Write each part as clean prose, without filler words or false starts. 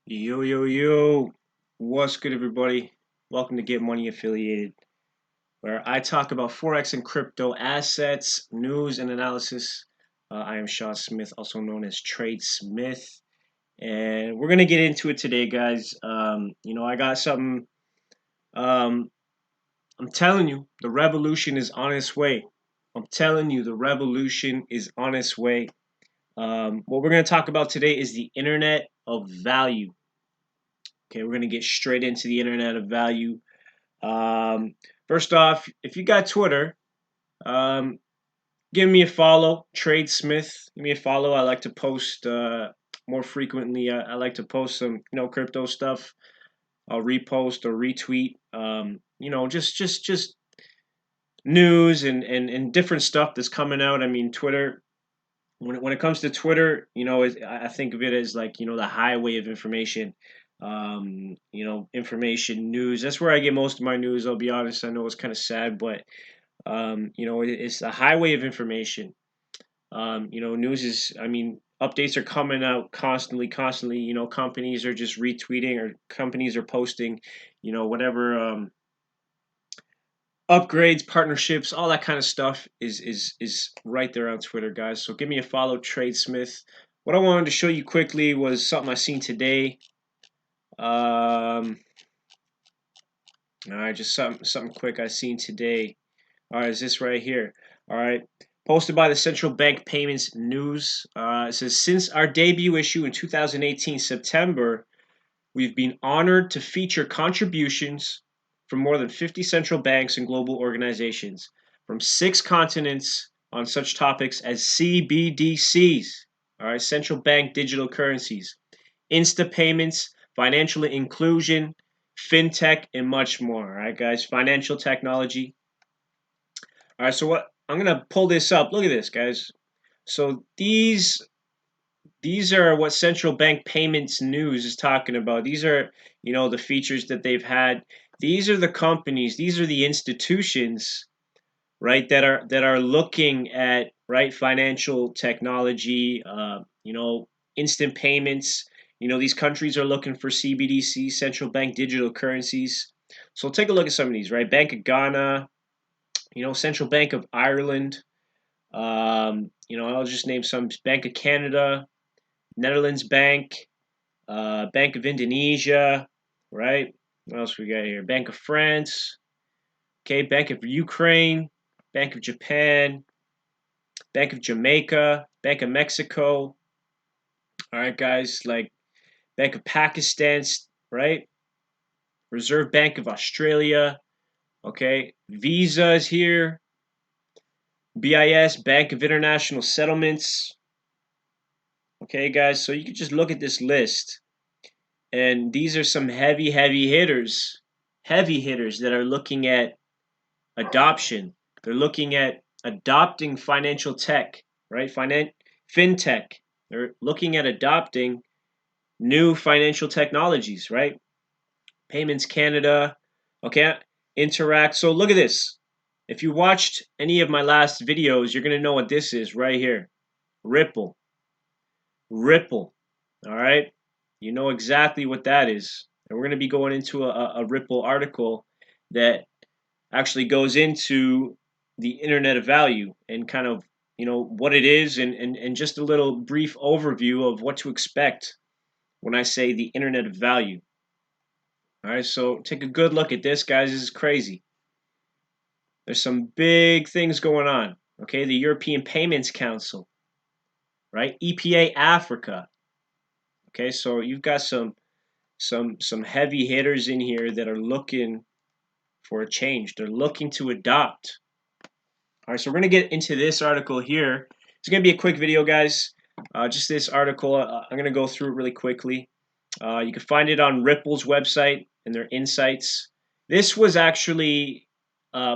Yo, yo, yo. What's good, everybody? Welcome to Get Money Affiliated, where I talk about Forex and crypto assets, news, and analysis. I am Shaw Smith, also known as Trade Smith. And we're going to get into it today, guys. I got something. Um, I'm telling you, the revolution is on its way. I'm telling you, the revolution is on its way. What we're going to talk about today is the Internet of Value. Okay, we're going to get straight into the Internet of Value. Um, First off, if you got Twitter, um, give me a follow. Trade Smith, give me a follow. I like to post more frequently. I like to post some crypto stuff. I'll repost or retweet. Just news and different stuff that's coming out. I mean, Twitter. When it comes to Twitter, I think of it as like the highway of information. Information, news. That's where I get most of my news. I'll be honest. I know it's kind of sad, but it's a highway of information. News is. I mean, updates are coming out constantly, constantly. Companies are just retweeting or companies are posting. Whatever upgrades, partnerships, all that kind of stuff is right there on Twitter, guys. So give me a follow, Tradesmith. What I wanted to show you quickly was something I seen today. All right, just something quick I seen today. All right, is this right here? All right, posted by the Central Bank Payments News. It says since our debut issue in 2018 September, we've been honored to feature contributions from more than 50 central banks and global organizations from 6 continents on such topics as CBDCs, all right, central bank digital currencies, Insta payments, financial inclusion, fintech, and much more. All right, guys, financial technology. All right, so what I'm gonna pull this up. Look at this, guys. So these are what central bank payments news is talking about. These are, the features that they've had. These are the companies, these are the institutions, right, that are looking at, right, financial technology, instant payments. These countries are looking for CBDC, central bank digital currencies. So take a look at some of these, right? Bank of Ghana, Central Bank of Ireland, I'll just name some. Bank of Canada, Netherlands Bank, Bank of Indonesia, right? What else we got here? Bank of France, okay, Bank of Ukraine, Bank of Japan, Bank of Jamaica, Bank of Mexico. All right, guys, like Bank of Pakistan, right? Reserve Bank of Australia, okay? Visa is here. BIS, Bank of International Settlements. Okay, guys, so you can just look at this list. And these are some heavy hitters that are looking at adoption. They're looking at adopting financial tech, right? Fintech. They're looking at adopting new financial technologies, right? Payments Canada, okay? Interact. So look at this. If you watched any of my last videos, you're going to know what this is right here. Ripple. Ripple. All right? You know exactly what that is. And we're going to be going into a Ripple article that actually goes into the Internet of Value and kind of, what it is and just a little brief overview of what to expect when I say the Internet of Value. All right, so take a good look at this, guys. This is crazy. There's some big things going on. Okay, the European Payments Council, right? EPA Africa. Okay, so you've got some heavy hitters in here that are looking for a change. They're looking to adopt. All right, so we're going to get into this article here. It's going to be a quick video, guys. Just this article. I'm going to go through it really quickly. You can find it on Ripple's website and their insights. This was actually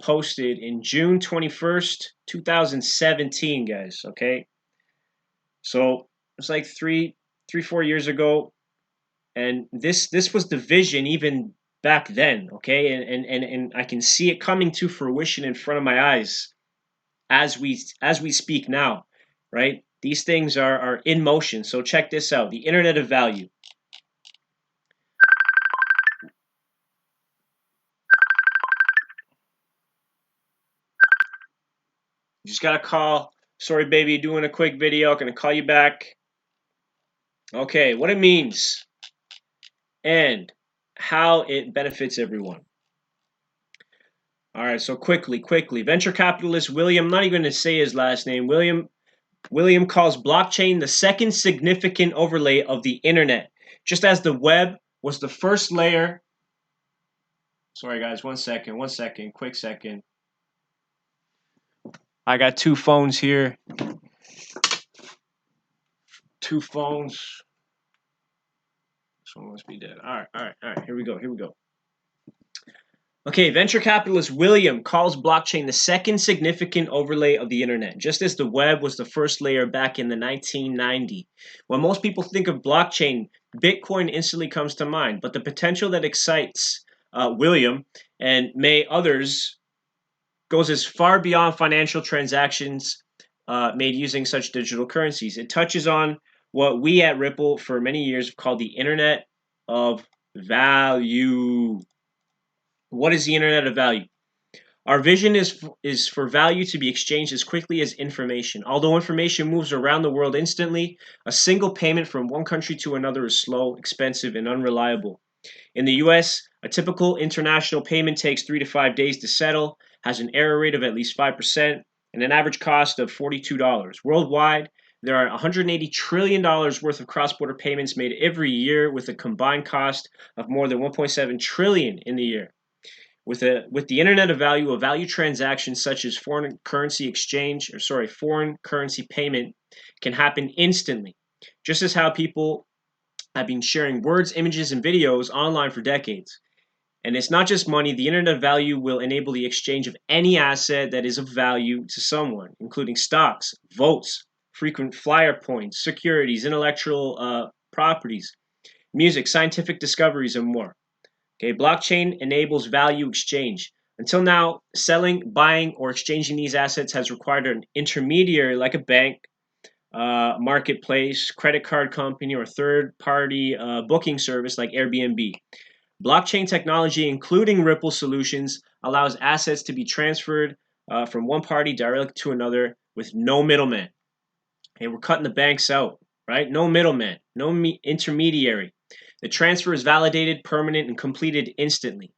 posted in June 21st, 2017, guys. Okay, so it's like 4 years ago. And this was the vision even back then, okay? And I can see it coming to fruition in front of my eyes as we speak now, right? These things are in motion. So check this out. The Internet of Value. Just got a call. Sorry, baby, doing a quick video. Gonna call you back. Okay, what it means and how it benefits everyone. All right, so quickly. Venture capitalist William, I'm not even going to say his last name. William calls blockchain the second significant overlay of the internet. Just as the web was the first layer. Sorry, guys, one second, quick second. I got two phones here. Two phones. This one must be dead. All right. Here we go. Okay, venture capitalist William calls blockchain the second significant overlay of the internet, just as the web was the first layer back in the 1990s. When most people think of blockchain, Bitcoin instantly comes to mind, but the potential that excites William and may others goes as far beyond financial transactions made using such digital currencies. It touches on what we at Ripple for many years have called the Internet of Value. What is the Internet of Value? Our vision is for value to be exchanged as quickly as information. Although information moves around the world instantly, a single payment from one country to another is slow, expensive, and unreliable. In the US, a typical international payment takes 3 to 5 days to settle, has an error rate of at least 5%, and an average cost of $42. Worldwide, there are $180 trillion worth of cross-border payments made every year with a combined cost of more than $1.7 trillion in the year. With the Internet of Value, a value transaction such as foreign currency payment can happen instantly, just as how people have been sharing words, images, and videos online for decades. And it's not just money. The Internet of Value will enable the exchange of any asset that is of value to someone, including stocks, votes, frequent flyer points, securities, intellectual properties, music, scientific discoveries, and more. Okay, blockchain enables value exchange. Until now, selling, buying, or exchanging these assets has required an intermediary like a bank, marketplace, credit card company, or third-party booking service like Airbnb. Blockchain technology, including Ripple solutions, allows assets to be transferred from one party directly to another with no middleman. Okay, we're cutting the banks out, right? No middleman, no intermediary. The transfer is validated, permanent, and completed instantly.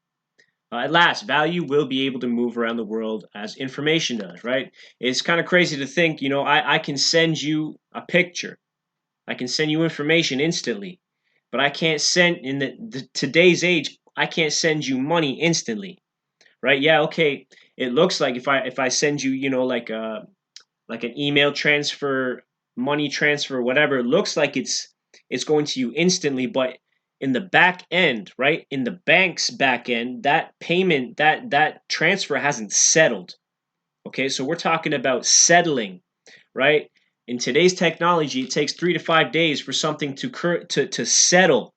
At last, value will be able to move around the world as information does, right? It's kind of crazy to think, I can send you a picture. I can send you information instantly. But I can't send, in today's age, I can't send you money instantly, right? Yeah, okay. It looks like if I send you, like an email transfer, money transfer, whatever, it looks like it's going to you instantly, but in the back end, right? In the bank's back end, that payment, that transfer hasn't settled. Okay, so we're talking about settling, right? In today's technology, it takes 3 to 5 days for something to settle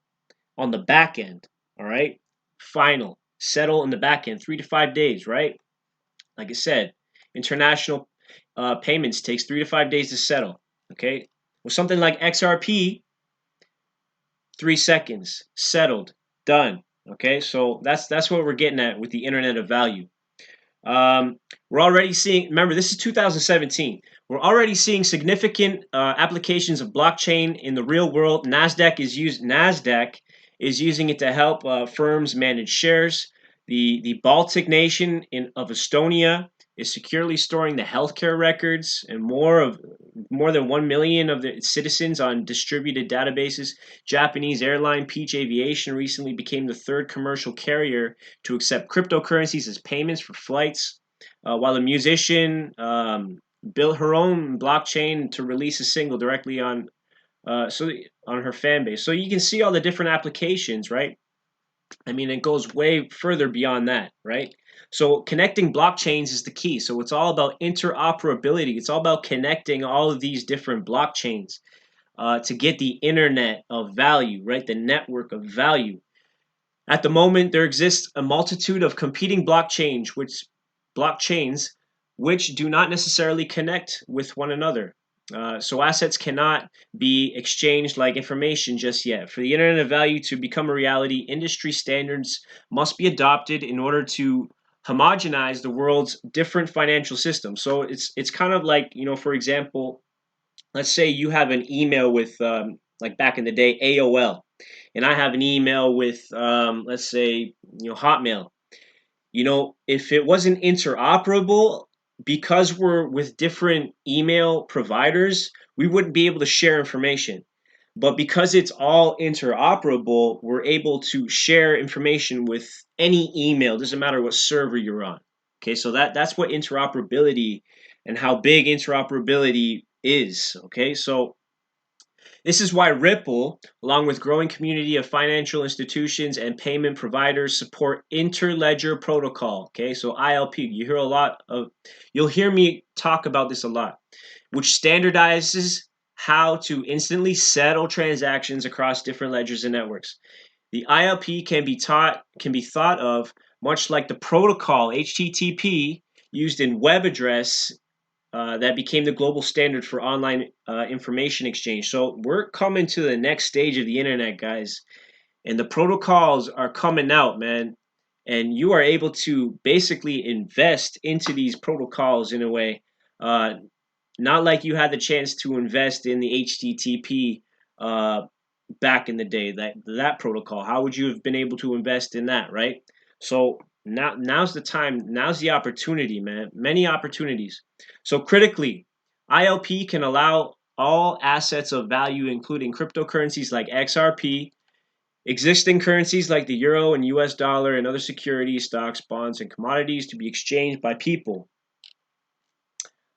on the back end. All right, final settle in the back end, 3 to 5 days, right? Like I said, international payments takes 3 to 5 days to settle. Okay, with something like XRP, 3 seconds, settled, done. Okay, so that's what we're getting at with the Internet of Value. We're already seeing, remember, this is 2017. We're already seeing significant applications of blockchain in the real world. NASDAQ is using it to help firms manage shares. The Baltic nation of Estonia is securely storing the healthcare records and more than 1 million of the citizens on distributed databases. Japanese airline Peach Aviation recently became the third commercial carrier to accept cryptocurrencies as payments for flights, while a musician built her own blockchain to release a single directly on her fan base. So you can see all the different applications, right? I mean, it goes way further beyond that, right? So connecting blockchains is the key. So it's all about interoperability. It's all about connecting all of these different blockchains to get the internet of value, right? The network of value. At the moment, there exists a multitude of competing blockchains which do not necessarily connect with one another. So assets cannot be exchanged like information just yet. For the Internet of Value to become a reality, industry standards must be adopted in order to homogenize the world's different financial systems. So it's kind of like, for example, let's say you have an email with like back in the day AOL, and I have an email with let's say Hotmail. If it wasn't interoperable, because we're with different email providers, we wouldn't be able to share information. But because it's all interoperable, we're able to share information with any email. Doesn't matter what server you're on. Okay, so that's what interoperability and how big interoperability is. Okay, so this is why Ripple, along with growing community of financial institutions and payment providers, support Interledger Protocol. Okay, so ILP. You'll hear me talk about this a lot, which standardizes how to instantly settle transactions across different ledgers and networks. The ILP can be thought of much like the protocol HTTP used in web address that became the global standard for online information exchange. So we're coming to the next stage of the internet, guys, and the protocols are coming out, man. And you are able to basically invest into these protocols in a way, not like you had the chance to invest in the HTTP back in the day. That protocol, how would you have been able to invest in that, right? So now's the time, now's the opportunity, man. Many opportunities. So critically, ILP can allow all assets of value, including cryptocurrencies like XRP, existing currencies like the euro and US dollar, and other securities, stocks, bonds, and commodities to be exchanged by people.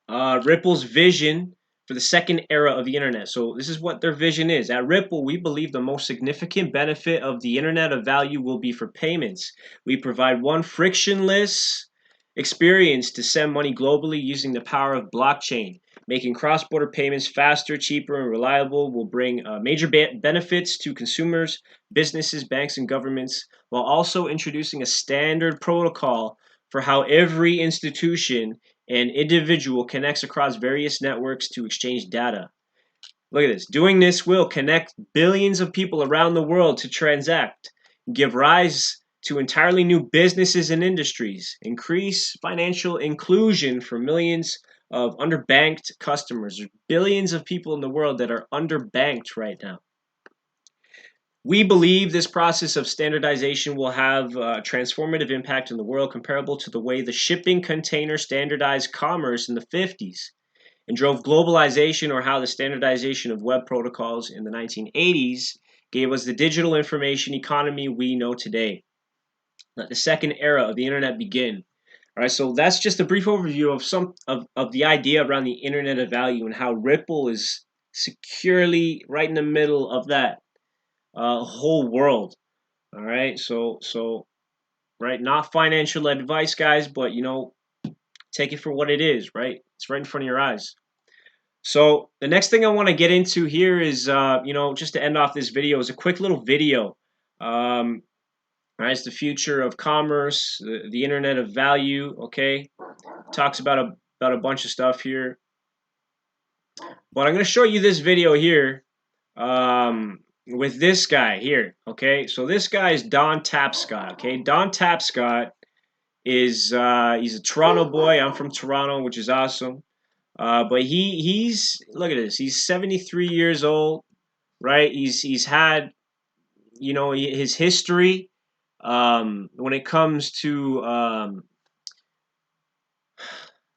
Ripple's vision for the second era of the internet. So this is what their vision is. At Ripple, we believe the most significant benefit of the internet of value will be for payments. We provide one frictionless experience to send money globally using the power of blockchain. Making cross-border payments faster, cheaper, and reliable will bring major benefits to consumers, businesses, banks, and governments, while also introducing a standard protocol for how every institution and individual connects across various networks to exchange data. Look at this. Doing this will connect billions of people around the world to transact, give rise to entirely new businesses and industries, increase financial inclusion for millions of underbanked customers. There's billions of people in the world that are underbanked right now. We believe this process of standardization will have a transformative impact in the world comparable to the way the shipping container standardized commerce in the 50s and drove globalization, or how the standardization of web protocols in the 1980s gave us the digital information economy we know today. Let the second era of the internet begin. All right, so that's just a brief overview of some of the idea around the internet of value and how Ripple is securely right in the middle of that whole world. All right, so right, not financial advice, guys, but take it for what it is. Right, it's right in front of your eyes. So the next thing I want to get into here is just to end off this video is a quick little video. All right, it's the future of commerce, the internet of value. Okay, talks about a bunch of stuff here, but I'm going to show you this video here. With this guy here, okay? So this guy is Don Tapscott, okay? Don Tapscott is he's a Toronto boy. I'm from Toronto, which is awesome. But he's look at this. He's 73 years old, right? He's had his history when it comes to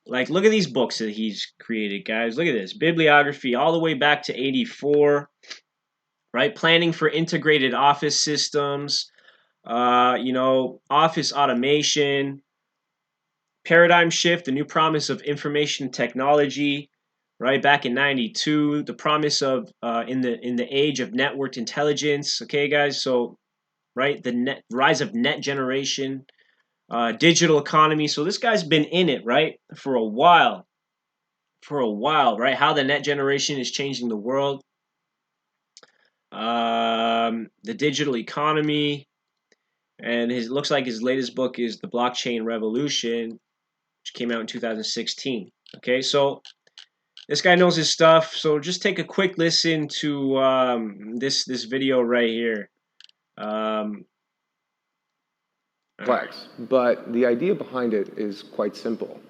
like look at these books that he's created, guys. Look at this bibliography all the way back to 84. Right, planning for integrated office systems, office automation, paradigm shift, the new promise of information technology, right, back in 92, the promise of in the age of networked intelligence, okay, guys, so, right, the rise of net generation, digital economy, so this guy's been in it, right, for a while, right, how the net generation is changing the world, the digital economy, and looks like his latest book is The Blockchain Revolution, which came out in 2016. Okay, so this guy knows his stuff. So just take a quick listen to this video right here. All complex, but the idea behind it is quite simple.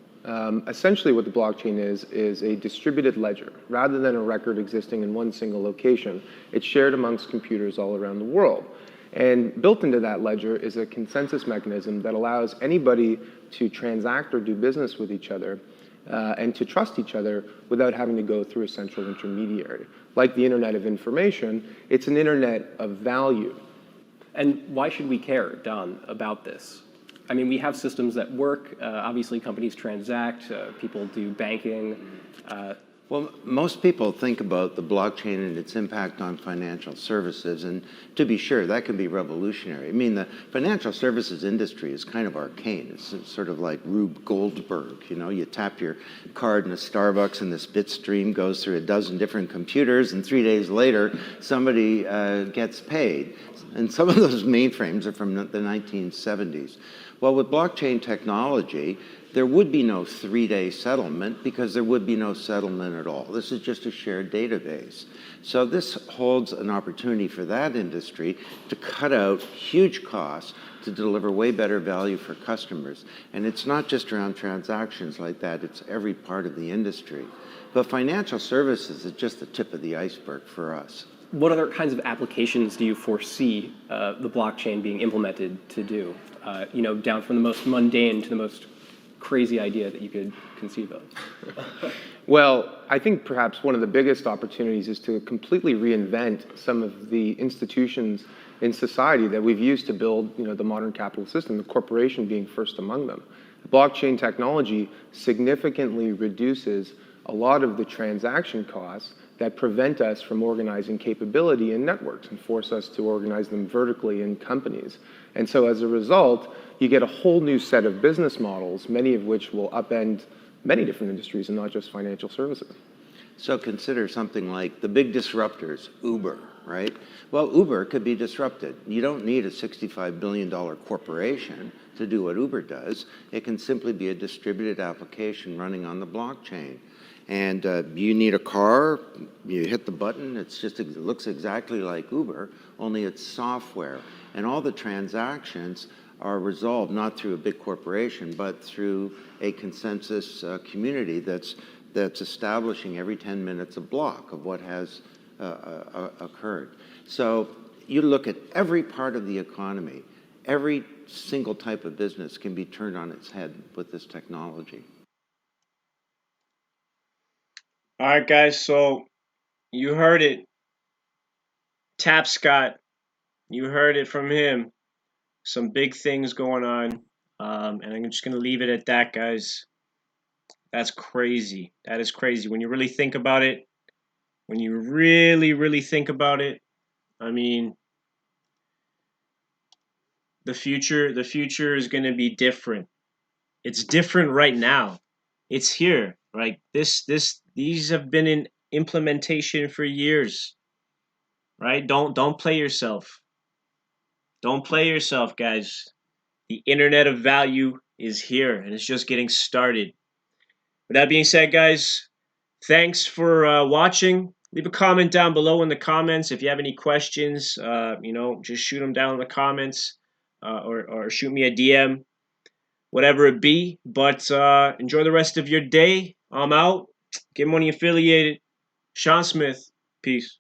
Essentially, what the blockchain is a distributed ledger. Rather than a record existing in one single location, it's shared amongst computers all around the world. And built into that ledger is a consensus mechanism that allows anybody to transact or do business with each other and to trust each other without having to go through a central intermediary. Like the Internet of Information, it's an Internet of value. And why should we care, Don, about this? I mean, we have systems that work. Obviously, companies transact. People do banking. Well, most people think about the blockchain and its impact on financial services, and to be sure, that can be revolutionary. I mean, the financial services industry is kind of arcane. It's sort of like Rube Goldberg, you know, you tap your card in a Starbucks and this bit stream goes through a dozen different computers, and 3 days later, somebody gets paid. And some of those mainframes are from the 1970s. Well, with blockchain technology, there would be no 3-day settlement because there would be no settlement at all. This is just a shared database. So this holds an opportunity for that industry to cut out huge costs to deliver way better value for customers. And it's not just around transactions like that, it's every part of the industry. But financial services is just the tip of the iceberg for us. What other kinds of applications do you foresee the blockchain being implemented to do? You know, down from the most mundane to the most crazy idea that you could conceive of? Well, I think perhaps one of the biggest opportunities is to completely reinvent some of the institutions in society that we've used to build, you know, the modern capital system, the corporation being first among them. Blockchain technology significantly reduces a lot of the transaction costs that prevent us from organizing capability in networks and force us to organize them vertically in companies. And so as a result, you get a whole new set of business models, many of which will upend many different industries and not just financial services. So consider something like the big disruptors, Uber, right? Well, Uber could be disrupted. You don't need a $65 billion corporation to do what Uber does. It can simply be a distributed application running on the blockchain. And you need a car, you hit the button, it looks exactly like Uber, only it's software. And all the transactions are resolved not through a big corporation, but through a consensus community that's establishing every 10 minutes a block of what has occurred. So you look at every part of the economy, every single type of business can be turned on its head with this technology. All right, guys. So you heard it. Tapscott, you heard it from him. Some big things going on. And I'm just going to leave it at that, guys. That's crazy. That is crazy. When you really think about it, when you really, really think about it, I mean, the future is going to be different. It's different right now. It's here. Right? These have been in implementation for years. Right? Don't play yourself. Don't play yourself, guys. The Internet of Value is here, and it's just getting started. With that being said, guys, thanks for watching. Leave a comment down below in the comments if you have any questions. Just shoot them down in the comments or shoot me a DM, whatever it be. But enjoy the rest of your day. I'm out. Get Money Affiliated. Sean Smith. Peace.